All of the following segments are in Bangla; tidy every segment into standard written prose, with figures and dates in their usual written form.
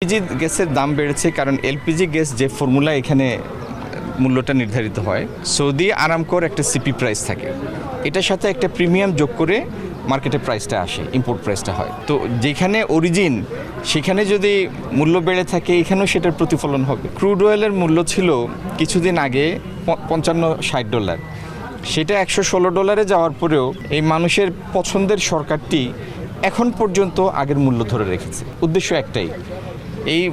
এলপিজি গ্যাসের দাম বেড়েছে কারণ এলপিজি গ্যাস যে ফর্মুলা এখানে মূল্যটা নির্ধারিত হয়, সৌদি আরামকোর একটা সিপি প্রাইস থাকে, এটার সাথে একটা প্রিমিয়াম যোগ করে মার্কেটে প্রাইসটা আসে, ইম্পোর্ট প্রাইসটা হয়। তো যেখানে অরিজিন সেখানে যদি মূল্য বেড়ে থাকে এখানেও সেটার প্রতিফলন হবে। ক্রুড অয়েলের মূল্য ছিল কিছুদিন আগে $55-60, সেটা $116 যাওয়ার পরেও এই মানুষের পছন্দের সরকারটি এখন পর্যন্ত আগের মূল্য ধরে রেখেছে। উদ্দেশ্য একটাই, এই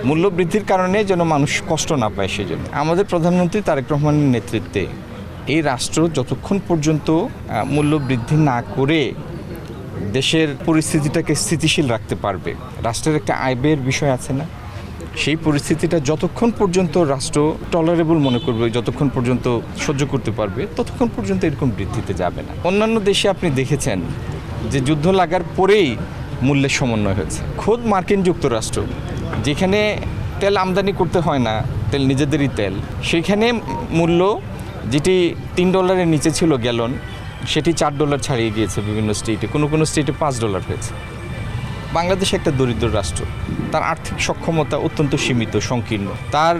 মূল্য বৃদ্ধির কারণে যেন মানুষ কষ্ট না পায়। সেজন্য আমাদের প্রধানমন্ত্রী তারেক রহমানের নেতৃত্বে এই রাষ্ট্র যতক্ষণ পর্যন্ত মূল্য বৃদ্ধি না করে দেশের পরিস্থিতিটাকে স্থিতিশীল রাখতে পারবে, রাষ্ট্রের একটা আয় ব্যয়ের বিষয় আছে না, সেই পরিস্থিতিটা যতক্ষণ পর্যন্ত রাষ্ট্র টলারেবল মনে করবে, যতক্ষণ পর্যন্ত সহ্য করতে পারবে, ততক্ষণ পর্যন্ত এরকম বৃদ্ধিতে যাবে না। অন্যান্য দেশে আপনি দেখেছেন যে যুদ্ধ লাগার পরেই মূল্যের সমন্বয় হয়েছে। খোদ মার্কিন যুক্তরাষ্ট্র, যেখানে তেল আমদানি করতে হয় না, তেল নিজেদেরই তেল, সেখানে মূল্য যেটি $3 নিচে ছিল গ্যালন, সেটি $4 ছাড়িয়ে গিয়েছে বিভিন্ন স্টেটে, কোনো স্টেটে $5 হয়েছে। বাংলাদেশ একটা দরিদ্র রাষ্ট্র, তার আর্থিক সক্ষমতা অত্যন্ত সীমিত, সংকীর্ণ, তার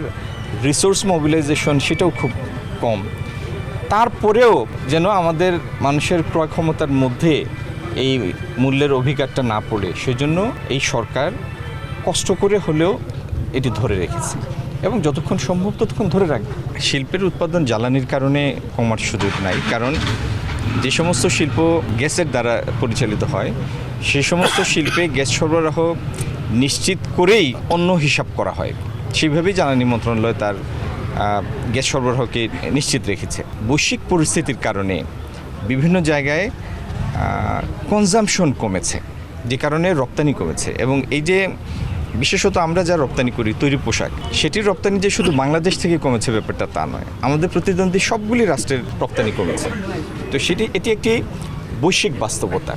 রিসোর্স মোবিলাইজেশন সেটাও খুব কম। তারপরেও যেন আমাদের মানুষের ক্রয় ক্ষমতার মধ্যে এই মূল্যের অভিঘাতটা না পড়ে, সেজন্য এই সরকার কষ্ট করে হলেও এটি ধরে রেখেছে এবং যতক্ষণ সম্ভব ততক্ষণ ধরে রাখবে। শিল্পের উৎপাদন জ্বালানির কারণে কমার সুযোগ নাই, কারণ যে সমস্ত শিল্প গ্যাসের দ্বারা পরিচালিত হয় সেই সমস্ত শিল্পে গ্যাস সরবরাহ নিশ্চিত করেই অন্য হিসাব করা হয়, সেইভাবেই জ্বালানি মন্ত্রণালয় তার গ্যাস সরবরাহকে নিশ্চিত রেখেছে। বৈশ্বিক পরিস্থিতির কারণে বিভিন্ন জায়গায় কনজাম্পশন কমেছে, যে কারণে রপ্তানি কমেছে। এবং এই যে বিশেষত আমরা যা রপ্তানি করি, তৈরি পোশাক, সেটির রপ্তানি যে শুধু বাংলাদেশ থেকে কমেছে ব্যাপারটা তা নয়, আমাদের প্রতিদ্বন্দ্বী সবগুলি রাষ্ট্রের রপ্তানি কমেছে। তো এটি একটি বৈশ্বিক বাস্তবতা।